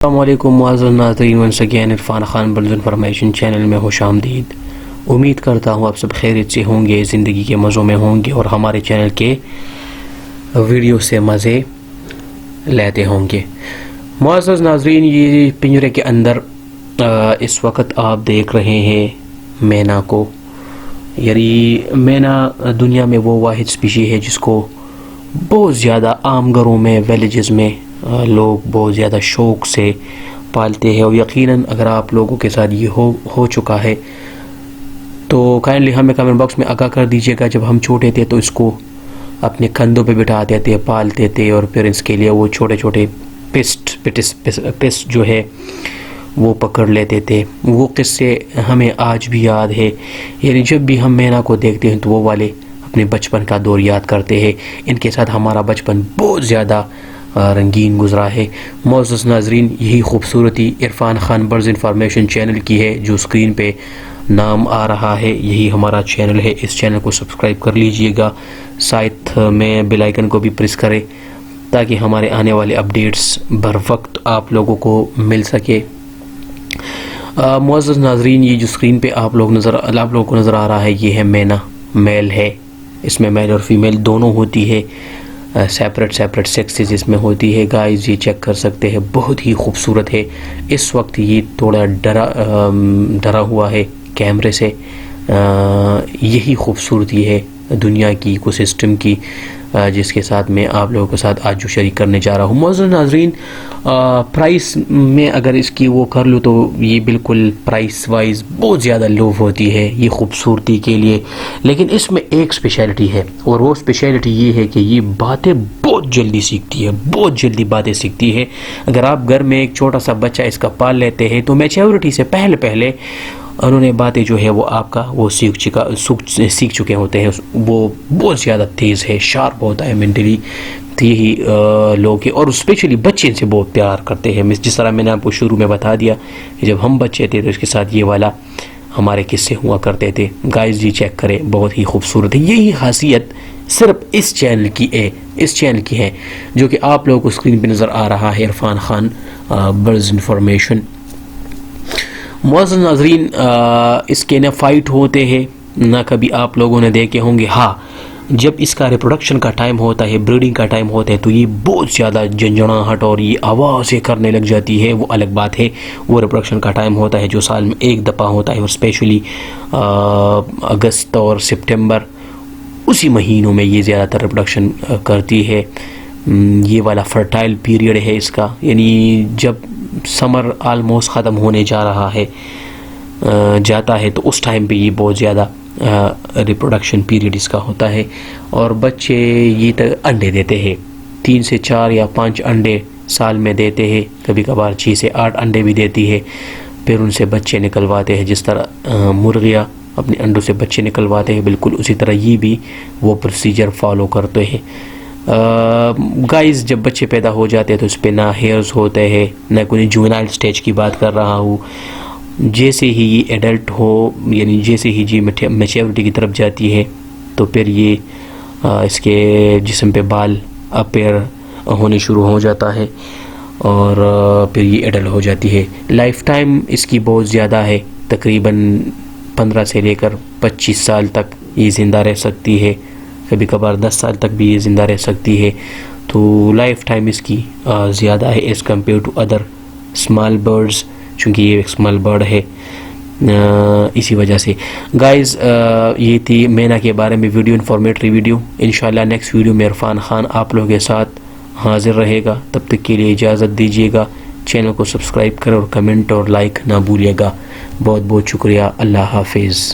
السلام علیکم معزز ناظرین، ونس اگین عرفان خان برز انفارمیشن چینل میں خوش آمدید۔ امید کرتا ہوں آپ سب خیریت سے ہوں گے، زندگی کے مزوں میں ہوں گے اور ہمارے چینل کے ویڈیو سے مزے لیتے ہوں گے۔ معزز ناظرین، یہ پنجرے کے اندر اس وقت آپ دیکھ رہے ہیں مینا کو۔ یعنی مینا دنیا میں وہ واحد اسپیشی ہے جس کو بہت زیادہ عام گھروں میں، ویلیجز میں لوگ بہت زیادہ شوق سے پالتے ہیں، اور یقیناً اگر آپ لوگوں کے ساتھ یہ ہو چکا ہے تو کائنڈلی ہمیں کمنٹ باکس میں آگاہ کر دیجیے گا۔ جب ہم چھوٹے تھے تو اس کو اپنے کندھوں پہ بٹھاتے تھے، پالتے تھے، اور پھر اس کے لیے وہ چھوٹے چھوٹے پسٹ جو ہے وہ پکڑ لیتے تھے۔ وہ قصے ہمیں آج بھی یاد ہے۔ یعنی جب بھی ہم مینا کو دیکھتے ہیں تو وہ والے اپنے بچپن کا دور یاد کرتے ہیں۔ ان کے ساتھ ہمارا بچپن بہت زیادہ رنگین گزرا ہے۔ معزز ناظرین، یہی خوبصورتی عرفان خان برز انفارمیشن چینل کی ہے جو اسکرین پہ نام آ رہا ہے، یہی ہمارا چینل ہے۔ اس چینل کو سبسکرائب کر لیجئے گا، ساتھ میں بیل آئیکن کو بھی پریس کریں تاکہ ہمارے آنے والے اپڈیٹس بر وقت آپ لوگوں کو مل سکے۔ معزز ناظرین، یہ جو اسکرین پہ آپ لوگوں کو نظر آ رہا ہے، یہ ہے مینا، میل ہے۔ اس میں میل اور فیمیل دونوں ہوتی ہے، سیپریٹ سیکسز اس میں ہوتی ہے۔ گائز یہ چیک کر سکتے ہیں، بہت ہی خوبصورت ہے۔ اس وقت یہ تھوڑا ڈرا ہوا ہے کیمرے سے۔ یہی خوبصورتی ہے دنیا کی ایکو سسٹم کی، جس کے ساتھ میں آپ لوگوں کے ساتھ آج جو شریک کرنے جا رہا ہوں۔ معزز ناظرین، پرائس میں اگر اس کی وہ کر لوں تو یہ بالکل پرائس وائز بہت زیادہ لو ہوتی ہے یہ خوبصورتی کے لیے، لیکن اس میں ایک اسپیشلٹی ہے، اور وہ اسپیشلٹی یہ ہے کہ یہ باتیں بہت جلدی سیکھتی ہے، بہت جلدی باتیں سیکھتی ہے۔ اگر آپ گھر میں ایک چھوٹا سا بچہ اس کا پال لیتے ہیں تو میچیورٹی سے پہلے انہوں نے باتیں جو ہے وہ آپ کا وہ سیکھ چکے ہوتے ہیں۔ وہ بہت زیادہ تیز ہے، شارپ ہوتا ہے مینٹلی۔ تو یہی لوگ اور اسپیشلی بچے سے بہت پیار کرتے ہیں۔ جس طرح میں نے آپ کو شروع میں بتا دیا کہ جب ہم بچے تھے تو اس کے ساتھ یہ والا ہمارے قصے ہوا کرتے تھے۔ گائز جی چیک کریں، بہت ہی خوبصورت ہے۔ یہی خاصیت صرف اس چینل کی ہے جو کہ آپ لوگوں کو اسکرین پہ نظر آ رہا ہے، عرفان خان برز انفارمیشن۔ معزز ناظرین، اس کے نہ فائٹ ہوتے ہیں نہ کبھی آپ لوگوں نے دیکھے ہوں گے۔ ہاں، جب اس کا ریپروڈکشن کا ٹائم ہوتا ہے، بریڈنگ کا ٹائم ہوتا ہے، تو یہ بہت زیادہ جھنجھناہٹ اور یہ آوازیں کرنے لگ جاتی ہے، وہ الگ بات ہے۔ وہ ریپروڈکشن کا ٹائم ہوتا ہے جو سال میں ایک دفعہ ہوتا ہے، اور اسپیشلی اگست اور سپٹمبر، اسی مہینوں میں یہ زیادہ تر ریپروڈکشن کرتی ہے۔ یہ والا فرٹائل پیریڈ ہے اس کا، یعنی جب سمر آلموسٹ ختم ہونے جاتا ہے تو اس ٹائم پہ یہ بہت زیادہ ریپروڈکشن پیریڈ اس کا ہوتا ہے، اور بچے یہ انڈے دیتے ہیں، 3 سے 4 یا 5 انڈے سال میں دیتے ہیں، کبھی کبھار 6 سے 8 انڈے بھی دیتی ہے۔ پھر ان سے بچے نکلواتے ہیں، جس طرح مرغیاں اپنے انڈوں سے بچے نکلواتے ہیں، بالکل اسی طرح یہ بھی وہ پروسیجر فالو کرتے ہیں۔ گائز جب بچے پیدا ہو جاتے ہیں تو اس پہ نہ ہیئرز ہوتے ہیں، نہ کوئی جوونائل سٹیج کی بات کر رہا ہوں۔ جیسے ہی یہ ایڈلٹ ہو، یعنی جیسے ہی جی میچیورٹی کی طرف جاتی ہے تو پھر یہ اس کے جسم پہ بال اپیئر ہونے شروع ہو جاتا ہے، اور پھر یہ ایڈلٹ ہو جاتی ہے۔ لائف ٹائم اس کی بہت زیادہ ہے، تقریباً 15 سے لے کر 25 سال تک یہ زندہ رہ سکتی ہے، کبھی کبھار 10 سال تک بھی یہ زندہ رہ سکتی ہے۔ تو لائف ٹائم اس کی زیادہ ہے as compared to other small birds, چونکہ یہ ایک اسمال برڈ ہے، اسی وجہ سے۔ گائز یہ تھی مینا کے بارے میں ویڈیو، انفارمیٹری ویڈیو۔ انشاءاللہ نیکسٹ ویڈیو میں عرفان خان آپ لوگوں کے ساتھ حاضر رہے گا، تب تک کے لیے اجازت دیجیے گا۔ چینل کو سبسکرائب کریں اور کمنٹ اور لائک نہ بھولیے گا۔ بہت بہت شکریہ، اللہ حافظ۔